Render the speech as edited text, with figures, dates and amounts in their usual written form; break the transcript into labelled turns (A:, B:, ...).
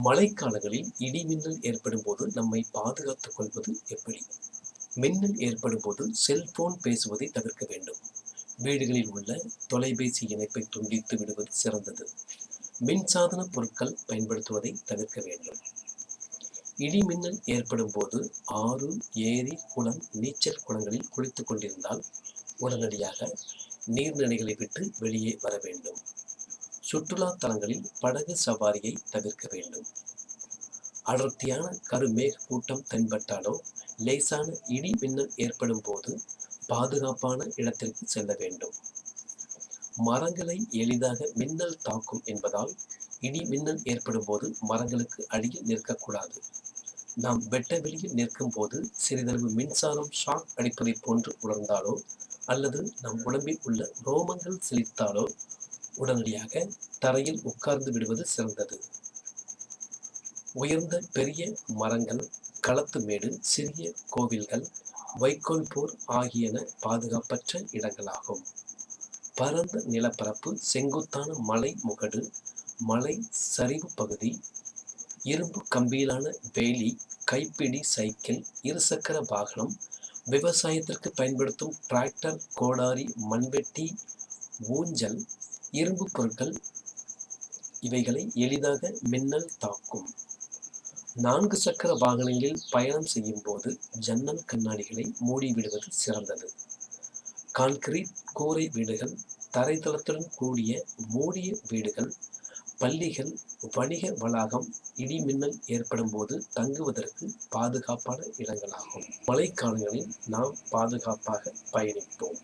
A: மழைக்காலங்களில் இடி மின்னல் ஏற்படும் போது நம்மை பாதுகாத்துக் கொள்வது எப்படி? மின்னல் ஏற்படும் போது செல்போன் பேசுவதை தவிர்க்க வேண்டும். வீடுகளில் உள்ள தொலைபேசி இணைப்பை துண்டித்து விடுவது சிறந்தது. மின்சாதன பொருட்கள் பயன்படுத்துவதை தவிர்க்க வேண்டும். இடி மின்னல் ஏற்படும் போது ஆறு, ஏரி, குளம், நீச்சல் குளங்களில் குளித்துக் கொண்டிருந்தால் உடனடியாக நீர்நிலைகளை விட்டு வெளியே வர வேண்டும். சுற்றுலா தலங்களில் படகு சவாரியை தவிர்க்க வேண்டும். அடர்த்தியான கருமேக கூட்டம் தென்பட்டாலோ லேசான இடி மின்னல் ஏற்படும் போது பாதுகாப்பான இடத்திற்கு செல்ல வேண்டும். மரங்களை எளிதாக மின்னல் தாக்கும் என்பதால் இடி மின்னல் ஏற்படும் போது மரங்களுக்கு அடியில் நிற்கக்கூடாது. நாம் வெட்ட வெளியில் நிற்கும் போது சிறிதளவு மின்சாரம் ஷாக் அடிப்பதை போன்று உணர்ந்தாலோ அல்லது நம் உடம்பில் உள்ள ரோமங்கள் சிலிர்த்தாலோ உடனடியாக தரையில் உட்கார்ந்து விடுவது சிறந்தது. உயர்ந்த பெரிய மரங்கள், களத்து மேடு, சிறிய கோவில்கள், வைக்கோல் போர் ஆகியன பாதுகாப்பற்ற இடங்களாகும். பரந்த நிலப்பரப்பு, செங்குத்தான மலை முகடு, மலை சரிவு பகுதி, இரும்பு கம்பியிலான வேலி, கைப்பிடி சைக்கிள், இருசக்கர வாகனம், விவசாயத்திற்கு பயன்படுத்தும் டிராக்டர், கோடாரி, மண்வெட்டி, ஊஞ்சல், இரும்பு பொருட்கள் இவைகளை எளிதாக மின்னல் தாக்கும். 4 சக்கர வாகனங்களில் பயணம் செய்யும் போது ஜன்னல் கண்ணாடிகளை மூடிவிடுவது சிறந்தது. கான்கிரீட் கூரை வீடுகள், தரைத்தளத்துடன் கூடிய மூடிய வீடுகள், பள்ளிகள், வணிக வளாகம் இடி மின்னல் ஏற்படும் போது தங்குவதற்கு பாதுகாப்பான இடங்களாகும். மழைக்காலங்களில் நாம் பாதுகாப்பாக பயணிப்போம்.